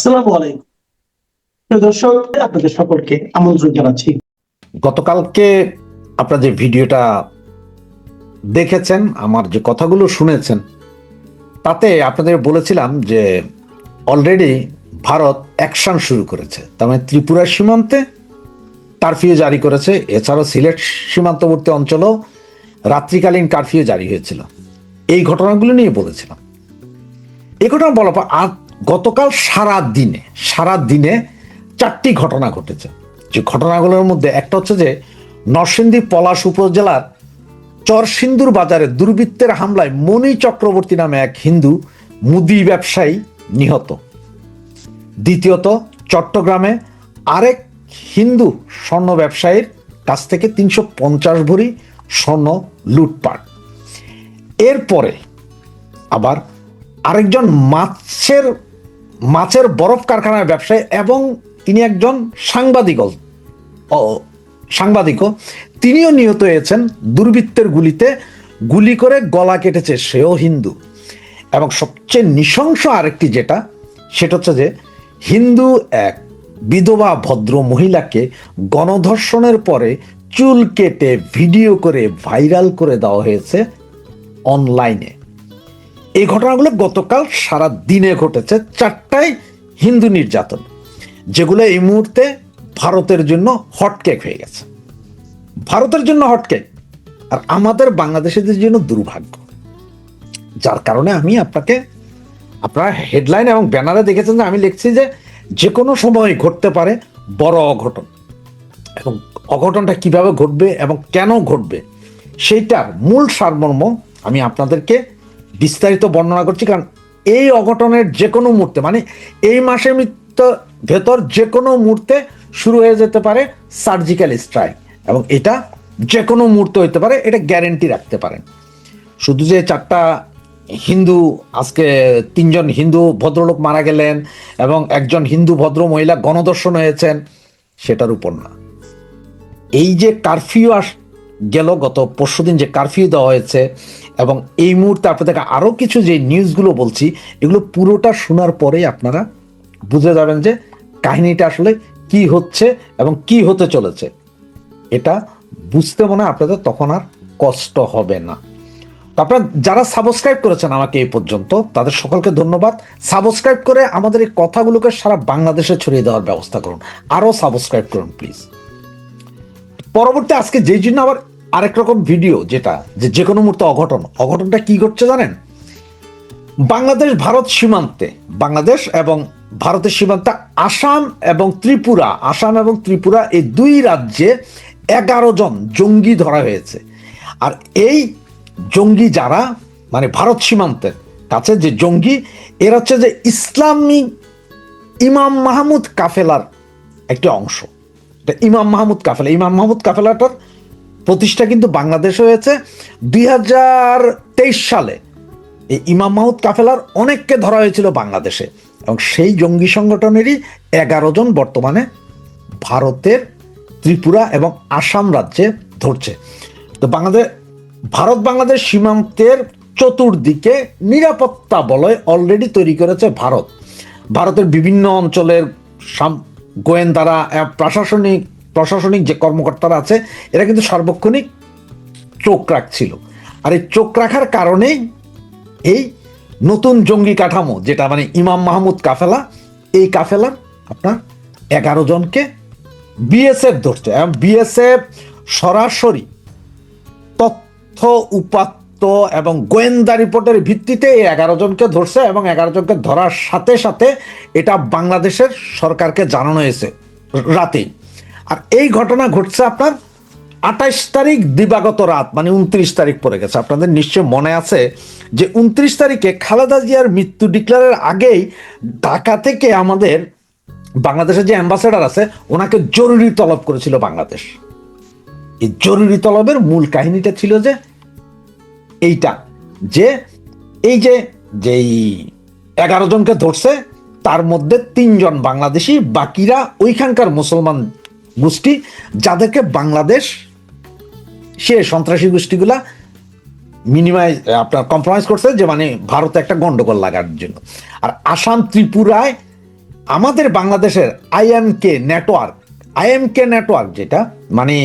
আসসালামু আলাইকুম প্রিয় দর্শক, আপনাদের সকলকে আমন্ত্রণ জানাচ্ছি। গতকালকে আপনারা যে ভিডিওটা দেখেছেন, আমার যে কথাগুলো শুনেছেন, তাতে আপনাদের বলেছিলাম যে অলরেডি ভারত অ্যাকশন শুরু করেছে। তার মানে ত্রিপুরার সীমান্তে কারফিউ জারি করেছে, এছাড়াও সিলেট সীমান্তবর্তী অঞ্চলেও রাত্রিকালীন কারফিউ জারি হয়েছিল। এই ঘটনাগুলো নিয়ে বলেছিলাম। এই ঘটনা বলার পর গতকাল সারা দিনে 4টি ঘটনা ঘটেছে। যে ঘটনাগুলোর মধ্যে একটা হচ্ছে যে নরসিংদী পলাশ উপজেলার চরসিন্দুর বাজারে দুর্বৃত্তের হামলায় মণি চক্রবর্তী নামে এক হিন্দু মুদি ব্যবসায়ী নিহত। দ্বিতীয়ত, চট্টগ্রামে আরেক হিন্দু স্বর্ণ ব্যবসায়ীর কাছ থেকে 350 ভরি স্বর্ণ লুটপাট। এরপরে আবার আরেকজন মাছের বরফ কারখানার ব্যবসায়ী এবং তিনি একজন সাংবাদিকও তিনিও নিহত হয়েছেন দুর্বৃত্তের গুলি করে গলা কেটেছে সেও হিন্দু। এবং সবচেয়ে নৃশংস আরেকটি সেটা হচ্ছে যে হিন্দু এক বিধবা ভদ্র মহিলাকে গণধর্ষণের পরে চুল কেটে ভিডিও করে ভাইরাল করে দেওয়া হয়েছে অনলাইনে। এই ঘটনাগুলো গতকাল সারা দিনে ঘটেছে। 4টায় হিন্দু নির্যাতন, যেগুলো এই মুহূর্তে ভারতের জন্য হটকেক হয়ে গেছে। ভারতের জন্য হটকেক, আর আমাদের বাংলাদেশিদের জন্য দুর্ভাগ্য। যার কারণে আমি আপনারা হেডলাইন এবং ব্যানারে দেখেছেন যে আমি লিখছি যে কোনো সময় ঘটতে পারে বড় অঘটন, এবং অঘটনটা কিভাবে ঘটবে এবং কেন ঘটবে সেইটার মূল সারমর্ম আমি আপনাদেরকে বিস্তারিত বর্ণনা করছি। কারণ এই অঘটনের যে কোনো মুহূর্তে, মানে এই মাসের ভেতর যে কোনো মুহূর্তে শুরু হয়ে যেতে পারে সার্জিক্যাল স্ট্রাইক, এবং এটা যে কোনো মুহূর্তে হইতে পারে, এটা গ্যারেন্টি রাখতে পারেন। শুধু যে 4টা হিন্দু, আজকে 3জন হিন্দু ভদ্রলোক মারা গেলেন এবং একজন হিন্দু ভদ্র মহিলা গণধর্ষণ হয়েছেন, সেটার উপর না। এই যে কারফিউ গেল, গত পরশুদিন যে কারফিউ দেওয়া হয়েছে, এবং এই মুহূর্তে আপনাদেরকে আরো কিছু যে নিউজগুলো বলছি, এগুলো পুরোটা শোনার পরেই আপনারা বুঝে যাবেন যে কাহিনীটা আসলে কি হচ্ছে এবং কি হতে চলেছে। এটা বুঝতে মনে হয় আপনাদের তখন আর কষ্ট হবে না। আপনারা যারা সাবস্ক্রাইব করেছেন আমাকে এই পর্যন্ত, তাদের সকলকে ধন্যবাদ। সাবস্ক্রাইব করে আমাদের এই কথাগুলোকে সারা বাংলাদেশে ছড়িয়ে দেওয়ার ব্যবস্থা করুন। আরো সাবস্ক্রাইব করুন প্লিজ। পরবর্তী আজকে যেই জন্য আবার আরেক রকম ভিডিও, যে কোনো মুহূর্তে অঘটনটা কি ঘটছে জানেন? বাংলাদেশ এবং ভারতের সীমান্তে আসাম এবং ত্রিপুরা এই 2 রাজ্যে 11 জন জঙ্গি ধরা হয়েছে। আর এই জঙ্গি যারা, মানে ভারত সীমান্তের কাছে যে জঙ্গি, এরা হচ্ছে যে ইসলামী ইমাম মাহমুদ কাফেলার একটি অংশ। ইমাম মাহমুদ কাফেলাটার প্রতিষ্ঠা কিন্তু বাংলাদেশে হয়েছে 2023 সালে। এই ইমাম মাহমুদ কাফেলার অনেককে ধরা হয়েছিল বাংলাদেশে, এবং সেই জঙ্গি সংগঠনেরই 11 জন বর্তমানে ভারতের ত্রিপুরা এবং আসাম রাজ্যে ধরছে। তো ভারত বাংলাদেশ সীমান্তের চতুর্দিকে নিরাপত্তা বলয় অলরেডি তৈরি করেছে ভারতের বিভিন্ন অঞ্চলের গোয়েন্দারা, প্রশাসনিক যে কর্মকর্তারা আছে, এরা কিন্তু সার্বক্ষণিক চোখ রাখছিল। আর এই চোখ রাখার কারণেই এই নতুন জঙ্গি কাঠামো, যেটা মানে ইমাম মাহমুদ কাফেলা, এই কাফেলার আপনার 11 জনকে বিএসএফ ধরছে। এবং বিএসএফ সরাসরি তথ্য উপাত্ত এবং গোয়েন্দা রিপোর্টের ভিত্তিতে এই 11 জনকে ধরছে, এবং 11 জনকে ধরার সাথে সাথে এটা বাংলাদেশের সরকারকে জানানো হয়েছে রাতেই। আর এই ঘটনা ঘটছে আপনার 28 তারিখ দিবাগত রাত, মানে 29 তারিখ পড়ে গেছে। আপনাদের নিশ্চয় মনে আছে যে 29 তারিখে খালেদা জিয়ার মৃত্যু ডিক্লারের আগেই ঢাকা থেকে আমাদের বাংলাদেশের যে অ্যাম্বাসেডার আছে, ওনাকে জরুরি তলব করেছিল বাংলাদেশ। এই জরুরি তলবের মূল কাহিনীটা ছিল যে এইটা, যে এই যেই 11 জনকে ধরছে, তার মধ্যে 3 জন বাংলাদেশি, বাকিরা ওইখানকার মুসলমান গোষ্ঠী, যাদেরকে বাংলাদেশ সে সন্ত্রাসী গোষ্ঠীগুলা কম্প্রোমাইজ করছে, যে মানে ভারতে একটা গন্ডগোল লাগার জন্য। আর আসাম ত্রিপুরায় আমাদের বাংলাদেশের আইএমকে নেটওয়ার্ক যেটা মানে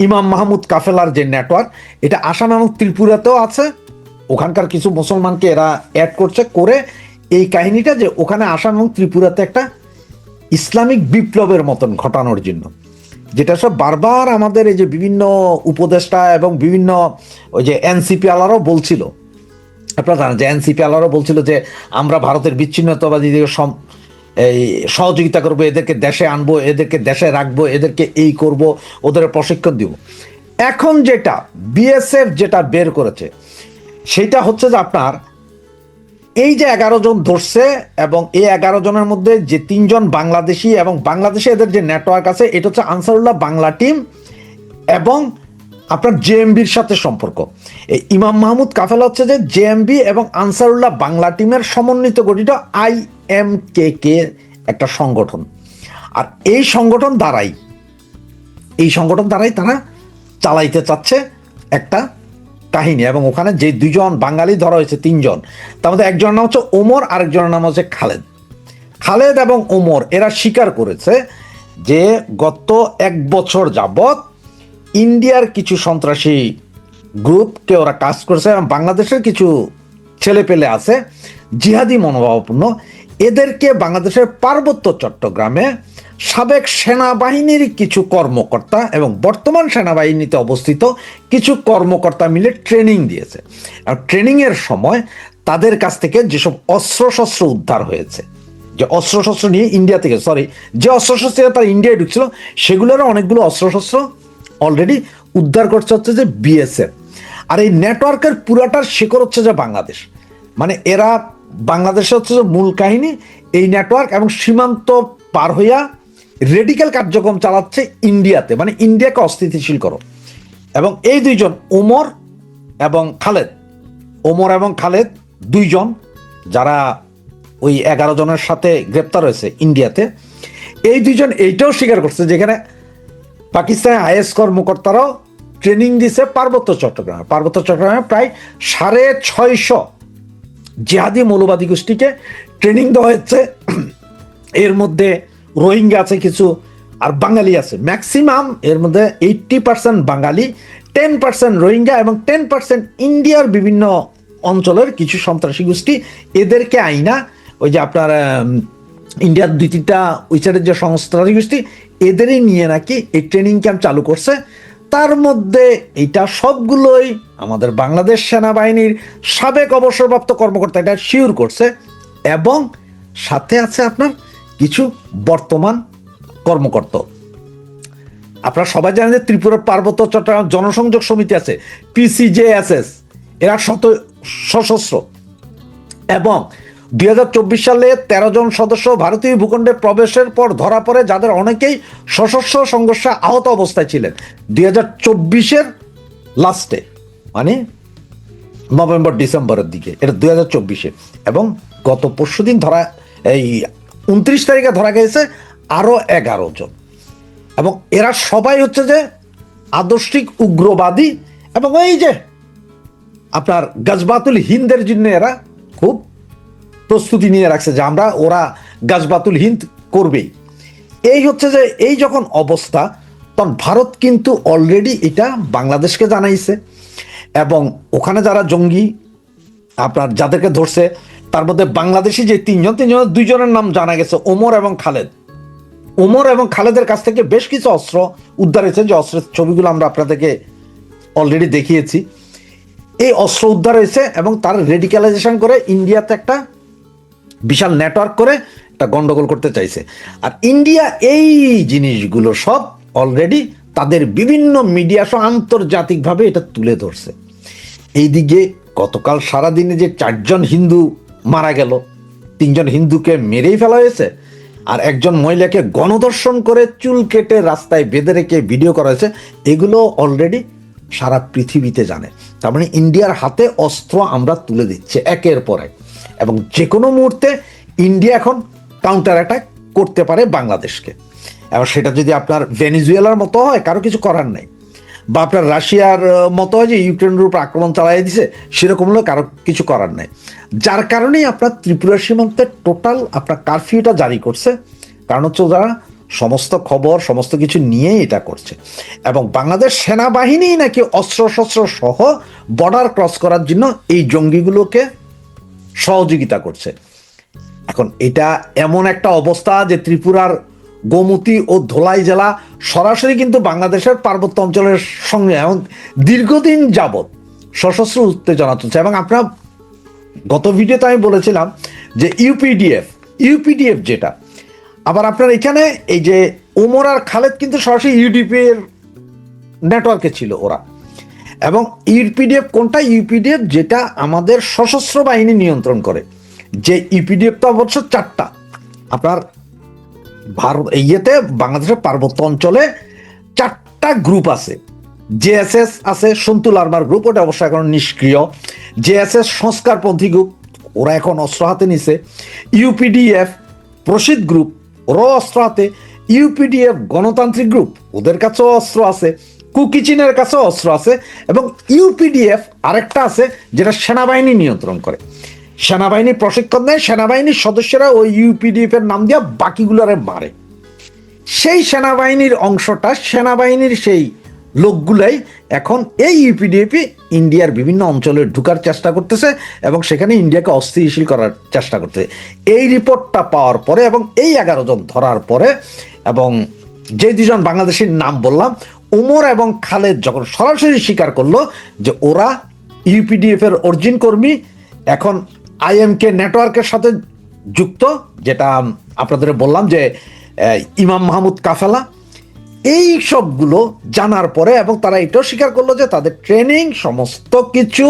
ইমাম মাহমুদ কাফেলার যে নেটওয়ার্ক, এটা আসাম এবং ত্রিপুরাতেও আছে। ওখানকার কিছু মুসলমানকে এরা অ্যাড করছে, করে এই কাহিনীটা যে ওখানে আসাম এবং ত্রিপুরাতে একটা ইসলামিক বিপ্লবের মতন ঘটানোর জন্য, যেটা সব বারবার আমাদের এই যে বিভিন্ন উপদেষ্টা এবং বিভিন্ন ওই যে এনসিপি আলারাও বলছিল, আপনারা জানেন যে এনসিপি আলারাও বলছিল যে আমরা ভারতের বিচ্ছিন্নতাবাদীদের এই সহযোগিতা করবো, এদেরকে দেশে আনবো, এদেরকে দেশে রাখবো, এদেরকে এই করব, ওদের প্রশিক্ষণ দিব। এখন যেটা বিএসএফ যেটা বের করেছে সেটা হচ্ছে যে আপনার এই যে 11 জন ধরছে, এবং এই 11 জনের মধ্যে যে 3 জন বাংলাদেশি, এবং বাংলাদেশে এদের যে নেটওয়ার্ক আছে এটা হচ্ছে আনসারুল্লাহ বাংলা টিম এবং আপনার জেএমবির সাথে সম্পর্ক। এই ইমাম মাহমুদ কাফেলা হচ্ছে যে জেএমবি এবং আনসারুল্লাহ বাংলা টিমের সমন্বিত গঠিত আইএমকে একটা সংগঠন। আর এই সংগঠন দ্বারাই তারা চালাইতে চাচ্ছে একটা কাহিনী। এবং ওখানে যে 2 জন বাঙালি ধরা হয়েছে, 3 জন, তার মধ্যে একজনের নাম হচ্ছে ওমর, আরেকজনের নাম হচ্ছে খালেদ এবং ওমর এরা স্বীকার করেছে যে গত 1 বছর যাবৎ ইন্ডিয়ার কিছু সন্ত্রাসী গ্রুপকে ওরা কাজ করেছে, এবং বাংলাদেশের কিছু ছেলে পেলে আছে জিহাদি মনোভাবাপন্ন, এদেরকে বাংলাদেশের পার্বত্য চট্টগ্রামে সাবেক সেনাবাহিনীর কিছু কর্মকর্তা এবং বর্তমান সেনাবাহিনীতে অবস্থিত কিছু কর্মকর্তা মিলে ট্রেনিং দিয়েছে। আর ট্রেনিংয়ের সময় তাদের কাছ থেকে যেসব অস্ত্রশস্ত্র উদ্ধার হয়েছে, যে অস্ত্রশস্ত্র নিয়ে ইন্ডিয়া থেকে যে অস্ত্রশস্ত্র তারা ইন্ডিয়ায় ঢুকছিল, সেগুলোরও অনেকগুলো অস্ত্রশস্ত্র অলরেডি উদ্ধার করছে হচ্ছে যে বিএসএফ। আর এই নেটওয়ার্কের পুরাটার শিকড় হচ্ছে যে বাংলাদেশ, মানে এরা বাংলাদেশে হচ্ছে যে মূল কাহিনী এই নেটওয়ার্ক, এবং সীমান্ত পার হইয়া রেডিক্যাল কার্যক্রম চালাচ্ছে ইন্ডিয়াতে, মানে ইন্ডিয়াকে অস্থিতিশীল করো। এবং এই 2 জন ওমর এবং খালেদ 2 জন যারা ওই 11 জনের সাথে গ্রেপ্তার হয়েছে ইন্ডিয়াতে, এই 2 জন এইটাও স্বীকার করছে যেখানে পাকিস্তানের আইএস কর্মকর্তারাও ট্রেনিং দিছে পার্বত্য চট্টগ্রামে প্রায় 650 জিহাদি মৌলবাদী গোষ্ঠীকে ট্রেনিং দেওয়া হচ্ছে। এর মধ্যে রোহিঙ্গা আছে কিছু, আর বাঙালি আছে ম্যাক্সিমাম। এর মধ্যে 80% বাঙালি, 10% রোহিঙ্গা এবং 10% ইন্ডিয়ার বিভিন্ন অঞ্চলের কিছু সন্ত্রাসী গোষ্ঠী। এদেরকে আইনা ওই যে আপনার ইন্ডিয়ার 2-3টা ওই সাইডের যে সন্ত্রাসী গোষ্ঠী, এদেরই নিয়ে নাকি এই ট্রেনিং ক্যাম্প চালু করছে। তার মধ্যে এটা সবগুলোই আমাদের বাংলাদেশ সেনাবাহিনীর সাবেক অবসরপ্রাপ্ত কর্মকর্তা এটা শিওর করছে, এবং সাথে আছে আপনার কিছু বর্তমান কর্মকর্তা। আপনারা সবাই জানেন যে ত্রিপুরার পার্বত্য চট্টগ্রাম জনসংযোগ সমিতি আছে, PCJSS, এরা সশস্ত্র, এবং 2024 সালে 13 জন সদস্য ভারতীয় ভূখণ্ডে প্রবেশের পর ধরা পড়ে, যাদের অনেকেই সশস্ত্র সংঘর্ষে আহত অবস্থায় ছিলেন 2024-এর লাস্টে, মানে নভেম্বর-ডিসেম্বরের দিকে, এটা 2024-এ। এবং গত পরশুদিন এই 29 তারিখে ধরা গেছে আরো 11 জন। এবং এরা সবাই হচ্ছে যে আদর্শিক উগ্রবাদী, এবং এই যে আপনার গাজবাতুল হিন্দের জন্য এরা খুব প্রস্তুতি নিয়ে রাখছে যে ওরা গাজবাতুল হিন্দ করবেই। এই হচ্ছে যে এই যখন অবস্থা, তখন ভারত কিন্তু অলরেডি এটা বাংলাদেশকে জানাইছে, এবং ওখানে যারা জঙ্গি আপনার যাদেরকে ধরছে তার মধ্যে বাংলাদেশি যে 3 জন, 2 জনের নাম জানা গেছে, ওমর এবং খালেদের কাছ থেকে বেশ কিছু অস্ত্র উদ্ধার হয়েছে, যে অস্ত্রের ছবিগুলো আমরা আপনাদেরকে অলরেডি দেখিয়েছি। এই অস্ত্র উদ্ধার হয়েছে এবং তার রেডিক্যালাইজেশন করে ইন্ডিয়াতে একটা বিশাল নেটওয়ার্ক করে একটা গন্ডগোল করতে চাইছে। আর ইন্ডিয়া এই জিনিসগুলো সব অলরেডি তাদের বিভিন্ন মিডিয়া সহ আন্তর্জাতিকভাবে এটা তুলে ধরছে। এইদিকে গতকাল সারাদিনে যে 4 জন হিন্দু মারা গেল, 3 জন হিন্দুকে মেরেই ফেলা হয়েছে, আর একজন মহিলাকে গণধর্ষণ করে চুল কেটে রাস্তায় বেঁধে রেখে ভিডিও করা হয়েছে, এগুলো অলরেডি সারা পৃথিবীতে জানে। তার মানে ইন্ডিয়ার হাতে অস্ত্র আমরা তুলে দিচ্ছি একের পর এক, এবং যে কোনো মুহূর্তে ইন্ডিয়া এখন কাউন্টার অ্যাটাক করতে পারে বাংলাদেশকে। এবং সেটা যদি আপনার ভেনিজুয়েলার মতো হয়, কারো কিছু করার নেই। বা আপনার রাশিয়ার মতো হয় যে ইউক্রেনের উপর আক্রমণ চালিয়ে দিছে, সেরকম হলে কারো কিছু করার নাই। যার কারণেই আপনার ত্রিপুরা সীমান্তে টোটাল আপনার কারফিউটা জারি করছে, কারণ হচ্ছে যারা সমস্ত খবর সমস্ত কিছু নিয়ে এটা করছে। এবং বাংলাদেশ সেনাবাহিনী নাকি অস্ত্র শস্ত্র সহ বর্ডার ক্রস করার জন্য এই জঙ্গিগুলোকে সহযোগিতা করছে। এখন এটা এমন একটা অবস্থা যে ত্রিপুরার গোমতী ও ধলাই জেলা সরাসরি কিন্তু বাংলাদেশের পার্বত্য অঞ্চলের সঙ্গে এবং দীর্ঘদিন যাবৎ সশস্ত্র উত্তেজনা চলছে। এবং আপনার গত ভিডিওতে আমি বলেছিলাম যে ইউপিডিএফ যেটা, আবার আপনার এখানে এই যে ওমর আর খালেদ কিন্তু সরাসরি ইউডিপি এর নেটওয়ার্কে ছিল ওরা। এবং ইউপিডিএফ কোনটা? ইউপিডিএফ যেটা আমাদের সশস্ত্র বাহিনী নিয়ন্ত্রণ করে। যে ইউপিডিএফ তো অবশ্য 4টা আপনার ভারত ইয়েতে বাংলাদেশের পার্বত্য অঞ্চলে 4টা গ্রুপ আছে। জেএসএস আছে, সন্তুল আর্মার গ্রুপ, ওটা অবশ্য এখন নিষ্ক্রিয়। জেএসএস সংস্কারপন্থী গ্রুপ, ওরা এখন অস্ত্র হাতে নিছে। ইউপিডিএফ প্রসিদ্ধ গ্রুপ, ওরাও অস্ত্র হাতে। ইউপিডিএফ গণতান্ত্রিক গ্রুপ, ওদের কাছেও অস্ত্র আছে। কুকি চীনের কাছেও অস্ত্র আছে। এবং ইউপিডিএফ আরেকটা আছে যেটা সেনাবাহিনী নিয়ন্ত্রণ করে, সেনাবাহিনী প্রশিক্ষণ দেয়, সেনাবাহিনীর সদস্যরা ওই ইউপিডিএফ এর নাম দিয়ে বাকিগুলোরে মারে। সেই সেনাবাহিনীর অংশটা, সেনাবাহিনীর সেই লোকগুলাই এখন এই ইউপিডিএফই ইন্ডিয়ার বিভিন্ন অঞ্চলে ঢুকার চেষ্টা করতেছে এবং সেখানে ইন্ডিয়াকে অস্থিতিশীল করার চেষ্টা করতেছে। এই রিপোর্টটা পাওয়ার পরে এবং এই 11 জন ধরার পরে এবং যে 2জন বাংলাদেশের নাম বললাম, ওমর এবং খালেদ যখন সরাসরি স্বীকার করলো যে ওরা ইউপিডিএফ এর অরিজিন কর্মী, এখন আইএমকে নেটওয়ার্কের সাথে যুক্ত, যেটা আপনাদের বললাম যে ইমাম মাহমুদ কাফেলা, এই সবগুলো জানার পরে এবং তারা এটাও স্বীকার করলো যে তাদের ট্রেনিং সমস্ত কিছু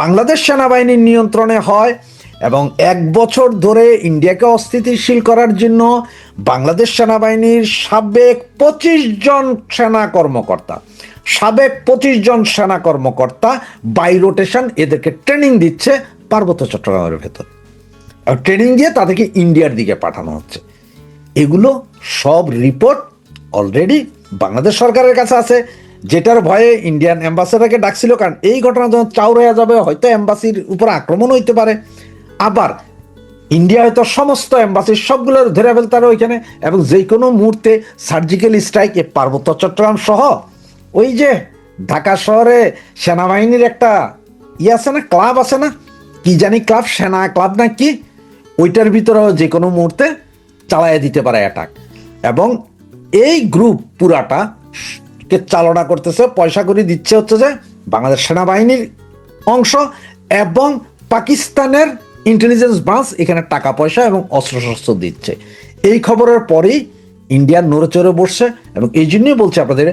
বাংলাদেশ সেনাবাহিনীর নিয়ন্ত্রণে হয় এবং 1 বছর ধরে ইন্ডিয়াকে অস্থিতিশীল করার জন্য বাংলাদেশ সেনাবাহিনীর সাবেক 25 জন সেনা কর্মকর্তা বাই রোটেশন এদেরকে ট্রেনিং দিচ্ছে পার্বত্য চট্টগ্রামের ভেতর। ট্রেনিং দিয়ে তাদেরকে ইন্ডিয়ার দিকে পাঠানো হচ্ছে। এগুলো সব রিপোর্ট অলরেডি বাংলাদেশ সরকারের কাছে আছে, যেটার ভয়ে ইন্ডিয়ান অ্যাম্বাসেডারকে ডাকছিল, কারণ এই ঘটনা যখন চাউর হয়ে যাবে হয়তো অ্যাম্বাসির উপর আক্রমণ হইতে পারে। আবার ইন্ডিয়া হয়তো সমস্ত অ্যাম্বাসির সবগুলো ধরে ফেলতে পারে ওইখানে, এবং যে কোনো মুহূর্তে সার্জিক্যাল স্ট্রাইক পার্বত্য চট্টগ্রাম সহ ওই যে ঢাকা শহরে সেনাবাহিনীর একটা আছে না, ক্লাব আছে না, কি জানি ক্লাব, সেনা ক্লাব না কি, ওইটার ভিতরেও যে কোনো মুহূর্তে চালাইয়া দিতে পারে অ্যাটাক। এবং এই গ্রুপ পুরাটা কে চালনা করতেছে, পয়সা করে দিচ্ছে হচ্ছে যে বাংলাদেশ সেনাবাহিনীর অংশ এবং পাকিস্তানের ইন্টেলিজেন্স ব্রাঞ্চ এখানে টাকা পয়সা এবং অস্ত্রশস্ত্র দিচ্ছে। এই খবরের পরেই ইন্ডিয়ার নড়েচড়ে বসছে এবং এই জন্যই বলছে আপনাদের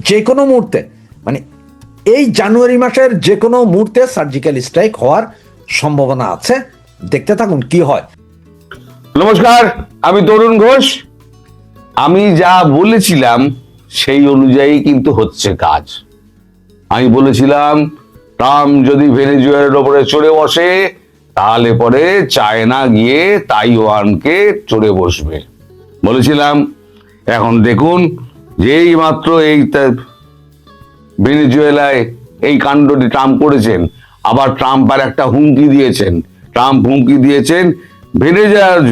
যে কোনো মুহূর্তে, মানে এই জানুয়ারি মাসের যে কোনো মুহূর্তে সার্জিক্যাল স্ট্রাইক হওয়ার সম্ভাবনা আছে। দেখতে থাকুন কি হয়। নমস্কার, আমি তরুণ ঘোষ। আমি যা বলেছিলাম সেই অনুযায়ী কিন্তু হচ্ছে কাজ। আমি বলেছিলাম ট্রাম্প যদি ভেনেজুয়েলার ওপরে চড়ে বসে তাহলে পরে চায়না গিয়ে তাইওয়ানকে চড়ে বসবে বলেছিলাম। এখন দেখুন, যেই মাত্র এই ভেনেজুয়েলায় এই কাণ্ডটি ট্রাম্প করেছেন, আবার ট্রাম্প আর একটা হুমকি দিয়েছেন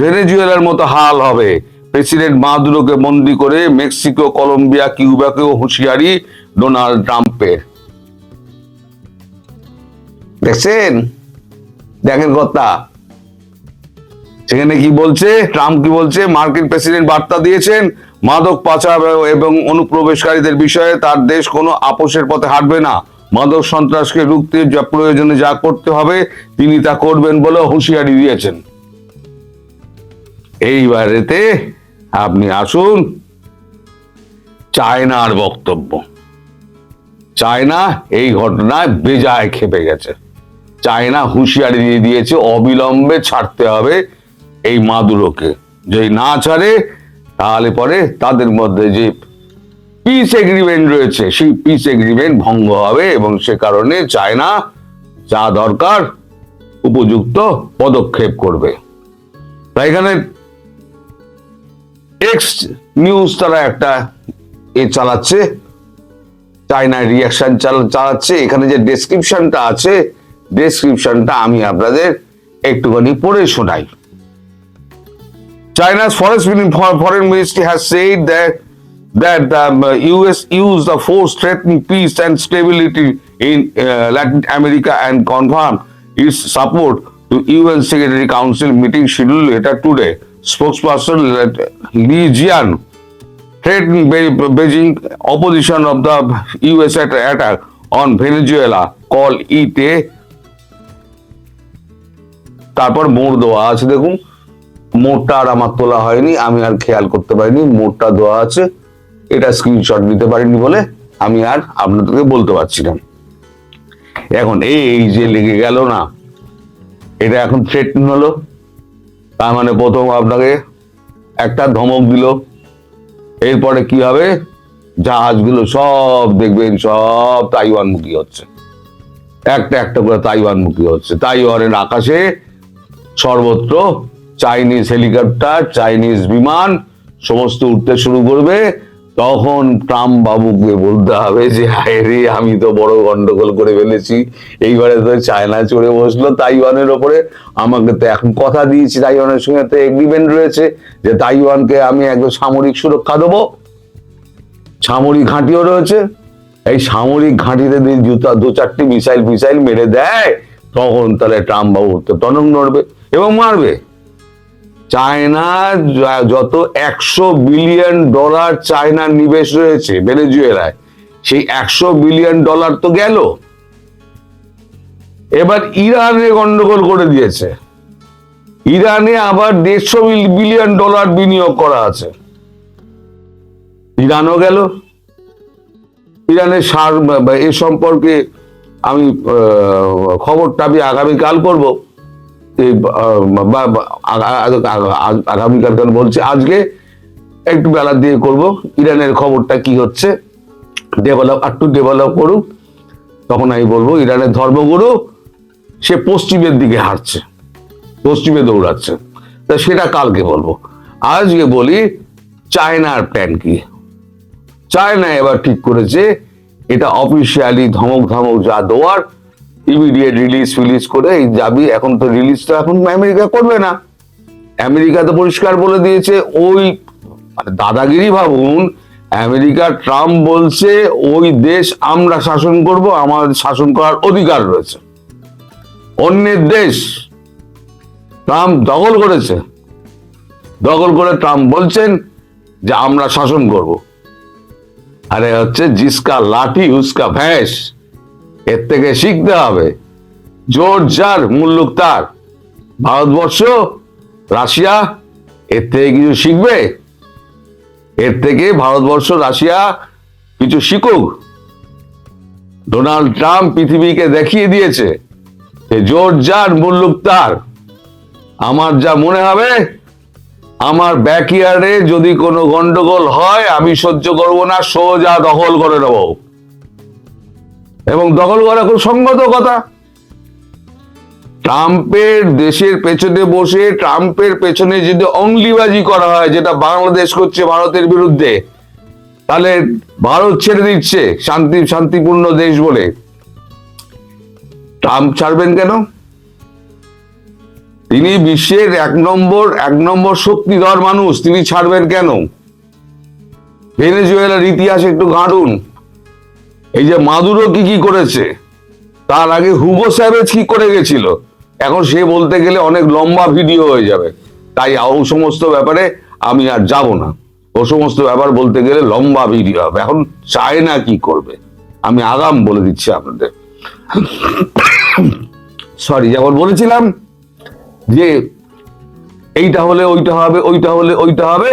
ভেনেজুয়েলার মতো হাল হবে। প্রেসিডেন্ট মাদুরোকে বন্দি করে মেক্সিকো, কলম্বিয়া, কিউবাকেও হুঁশিয়ারি ডোনাল্ড ট্রাম্পের। দেখেন কথা, সেখানে কি বলছে ট্রাম্প, কি বলছে? মার্কিন প্রেসিডেন্ট বার্তা দিয়েছেন মাদক পাচার এবং অনুপ্রবেশকারীদের বিষয়ে তার দেশ কোনো আপোষের পথে হাঁটবে না। মাদক সন্ত্রাসকে রুখতে যা প্রয়োজনে যা করতে হবে তিনি তা করবেন বলে হুঁশিয়ারি দিয়েছেন। এইবারেতে আপনি আসুন চায়নার বক্তব্য। চায়না এই ঘটনায় বেজায় ক্ষেপে গেছে। চায়না হুঁশিয়ারি দিয়ে দিয়েছে অবিলম্বে ছাড়তে হবে এই মাদুরোকে। যদি না ছাড়ে তাহলে পরে তাদের মধ্যে যে পিস এগ্রিমেন্ট রয়েছে সেই পিস এগ্রিমেন্ট ভঙ্গ হবে এবং সে কারণে চায়না যা দরকার উপযুক্ত পদক্ষেপ করবে। তাই এখানে এক্স নিউজ তারা একটা চালাচ্ছে, চায়নায় রিয়াকশন চালাচ্ছে। এখানে যে ডেসক্রিপশনটা আছে, ডেসক্রিপশনটা আমি আপনাদের একটুখানি পড়ে শোনাই। China's foreign ministry has said that the US used the force threatening peace and stability in Latin America and confirmed its support to UN Security Council meeting scheduled later today. Spokesperson Li Jian threatened Beijing opposition of the US attack on Venezuela, called it a তারপর মোড় দেওয়া আছে, দেখুন মোড়টা আর আমার তোলা হয়নি, আমি আর খেয়াল করতে পারিনি, মোড়টা দেওয়া আছে, এটা স্ক্রিনশট নিতে পারিনি বলে আমি আর আপনাদেরকে বলতে পারছি না। এখন এই যে লেগে গেল না, এটা এখন থ্রেটন হলো, তার মানে প্রথম আপনাকে একটা ধমক দিল, এরপরে কি হবে, জাহাজগুলো সব দেখবেন সব তাইওয়ানমুখী হচ্ছে, একটা একটা করে তাইওয়ানমুখী হচ্ছে। তাইওয়ানের আকাশে সর্বত্র চাইনিজ হেলিকপ্টার, চাইনিজ বিমান সমস্ত উঠতে শুরু করবে। তখন ট্রাম্প বাবুকে বলতে হবে যে হায় রে, আমি তো বড় গন্ডগোল করে ফেলেছি, এইবারে তো চায়না চড়ে বসলো তাইওয়ানের ওপরে। আমাকে তো এখন কথা দিয়েছি, তাইওয়ানের সঙ্গে তো এগ্রিমেন্ট রয়েছে যে তাইওয়ানকে আমি একদম সামরিক সুরক্ষা দেবো, সামরিক ঘাঁটিও রয়েছে। এই সামরিক ঘাঁটিতে দু চারটি মিসাইল মেরে দেয়, তখন তাহলে ট্রাম্প বাবু তো টনক নড়বে এবং মারবে। চায়না যত $100 বিলিয়ন চায়নার নিবেশ রয়েছে ভেনেজুয়েলায়, সেই $100 বিলিয়ন তো গেল। এবার ইরানে গন্ডগোল করে দিয়েছে, ইরানে আবার $150 বিলিয়ন বিনিয়োগ করা আছে, ইরানও গেল। ইরানের এ সম্পর্কে আমি খবরটা আমি আগামীকাল করবো, আগামীকাল কেন বলছি, আজকে একটু বেলা দিয়ে করব। ইরানের খবরটা কি হচ্ছে ডেভেলপ করুক, তখন আমি বলবো। ইরানের ধর্মগুরু সে পশ্চিমের দিকে হাঁটছে, পশ্চিমে দৌড়াচ্ছে, তা সেটা কালকে বলবো। আজকে বলি চায়নার প্ল্যান কি। চায়না এবার ঠিক করেছে এটা অফিসিয়ালি ধমক যা দেওয়ার ইমিডিয়েট রিলিজ করে এই যাবি। এখন তো রিলিজটা এখন আমেরিকা করবে না, আমেরিকা তো পরিষ্কার বলে দিয়েছে। ওই দাদাগিরি ভাবুন, আমেরিকা ট্রাম্প বলছে ওই দেশ আমরা শাসন করব, আমাদের শাসন করার অধিকার রয়েছে। অন্যের দেশ ট্রাম্প দখল করেছে, দখল করে ট্রাম্প বলছেন যে আমরা শাসন করব। আরে হচ্ছে জিসকা লাঠি উসকা ভ্যাঁস, এর থেকে শিখতে হবে। জোর যার মুল্লুক তার। ভারতবর্ষ, রাশিয়া এর থেকে কিছু শিখবে, এর থেকে ভারতবর্ষ রাশিয়া কিছু শিখুক। ডোনাল্ড ট্রাম্প পৃথিবীকে দেখিয়ে দিয়েছে যে জোর যার মুল্লুক তার। আমার যা মনে হবে, আমার ব্যাকইয়ার্ডে যদি কোনো গন্ডগোল হয় আমি সহ্য করব না, সোজা দখল করে নেব। এবং দখল করা খুব সঙ্গত কথা। ট্রাম্পের দেশের পেছনে বসে ট্রাম্পের পেছনে যদি অংলিবাজি করা হয়, যেটা বাংলাদেশ করছে ভারতের বিরুদ্ধে, তাহলে ভারত ছেড়ে দিচ্ছে শান্তিপূর্ণ দেশ বলে, ট্রাম্প ছাড়বেন কেন? তিনি বিশ্বের এক নম্বর শক্তিধর মানুষ, তিনি ছাড়বেন কেন? ভেনেজুয়েলার ইতিহাস একটু ঘাঁটুন। এই যে মাদুরো কি করেছে, তার আগে হুগো স্যাভেজ কি করে গেছিল, এখন সে বলতে গেলে অনেক লম্বা ভিডিও হয়ে যাবে, তাই ও সমস্ত ব্যাপারে আমি আর যাব না। ও সমস্ত ব্যাপার বলতে গেলে লম্বা ভিডিও হবে। এখন চায়না কি করবে আমি আগাম বলে দিচ্ছি আপনাদের। সরি, যেমন বলেছিলাম যে এইটা হলে ওইটা হবে, ওইটা হলে ওইটা হবে।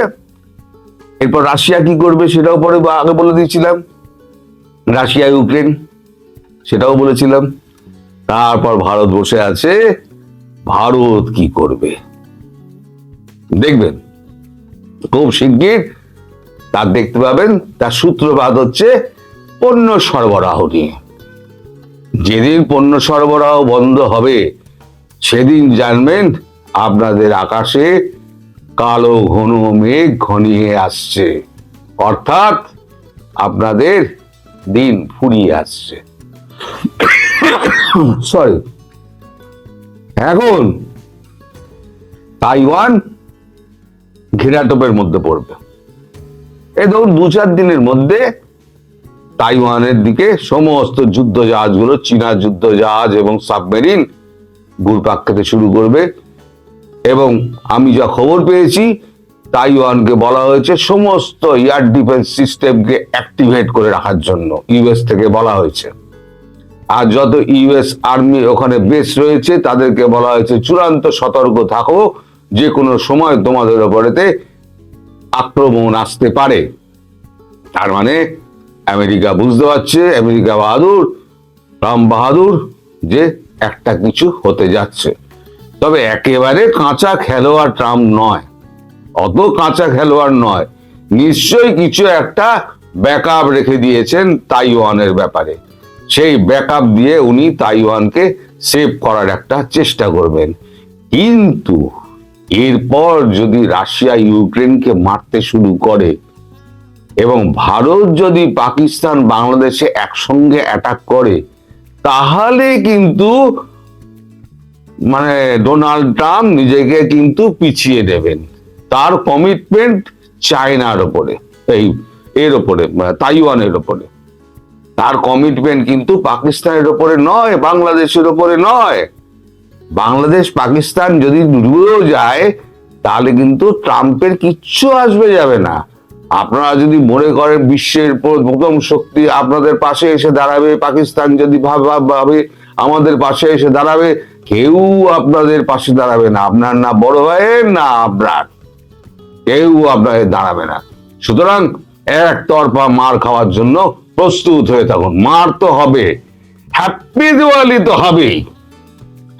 এরপর রাশিয়া কি করবে সেটাও পরে আগে বলে দিয়েছিলাম, রাশিয়া ইউক্রেন সেটাও বলেছিলাম। তারপর ভারত বসে আছে, ভারত কি করবে দেখবেন খুব শিগগির, তার দেখতে পাবেন। তার সূত্রপাত হচ্ছে পণ্য সরবরাহ নিয়ে। যেদিন পণ্য সরবরাহ বন্ধ হবে সেদিন জানবেন আপনাদের আকাশে কালো ঘন মেঘ ঘনিয়ে আসছে, অর্থাৎ আপনাদের দিন ফুরিয়ে আসছে। সরি, এখন তাইওয়ান ঘেরাটোপের মধ্যে পড়বে। এই ধরুন 2-4 দিনের মধ্যে তাইওয়ানের দিকে সমস্ত যুদ্ধ জাহাজগুলো, চীনা যুদ্ধ জাহাজ এবং সাবমেরিন ঘুরপাক খেতে শুরু করবে। এবং আমি যা খবর পেয়েছি, তাইওয়ানকে বলা হয়েছে সমস্ত এয়ার ডিফেন্স সিস্টেমকে অ্যাক্টিভেট করে রাখার জন্য, ইউএস থেকে বলা হয়েছে। আর যত ইউএস আর্মি ওখানে বেস রয়েছে তাদেরকে বলা হয়েছে চূড়ান্ত সতর্ক থাকো, যে কোনো সময় তোমাদের ওপরেতে আক্রমণ আসতে পারে। তার মানে আমেরিকা বুঝতে পারছে, আমেরিকা বাহাদুর, ট্রাম্প বাহাদুর, যে একটা কিছু হতে যাচ্ছে। তবে একেবারে কাঁচা খেলোয়াড় ট্রাম্প নয়, অত কাঁচা খেলোয়াড় নয়। নিশ্চয়ই কিছু একটা ব্যাকআপ রেখে দিয়েছেন তাইওয়ানের ব্যাপারে। সেই ব্যাকআপ দিয়ে উনি তাইওয়ানকে সেভ করার একটা চেষ্টা করবেন। কিন্তু এরপর যদি রাশিয়া ইউক্রেনকে মারতে শুরু করে এবং ভারত যদি পাকিস্তান বাংলাদেশে একসঙ্গে অ্যাটাক করে, তাহলে কিন্তু মানে ডোনাল্ড ট্রাম্প নিজেকে কিন্তু পিছিয়ে দেবেন। তার কমিটমেন্ট চায়নার ওপরে, এর ওপরে, তাইওয়ানের ওপরে। তার কমিটমেন্ট কিন্তু পাকিস্তানের ওপরে নয়, বাংলাদেশের ওপরে নয়। বাংলাদেশ পাকিস্তান যদি ডুবেও যায় তাহলে কিন্তু ট্রাম্পের কিচ্ছু আসবে যাবে না। আপনারা যদি মনে করেন বিশ্বের প্রথম শক্তি আপনাদের পাশে এসে দাঁড়াবে, পাকিস্তান যদি ভাবে আমাদের পাশে এসে দাঁড়াবে, কেউ আপনাদের পাশে দাঁড়াবে না। আপনার না বড় ভাইয়ের, না আপনার, কেউ আপনাদের দাঁড়াবে না। সুতরাং একতরফা মার খাওয়ার জন্য প্রস্তুত হয়ে থাকুন। মার তো হবে, হ্যাপি দিওয়ালি তো হবেই,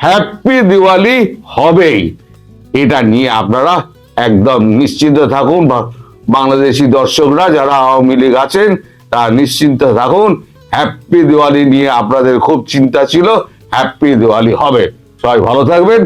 হ্যাপি দিওয়ালি হবেই। এটা নিয়ে আপনারা একদম নিশ্চিন্ত থাকুন। বাংলাদেশি দর্শকরা যারা আওয়ামী লীগ আছেন তারা নিশ্চিন্ত থাকুন, হ্যাপি দিওয়ালি নিয়ে আপনাদের খুব চিন্তা ছিল, হ্যাপি দিওয়ালি হবে। সবাই ভালো থাকবেন।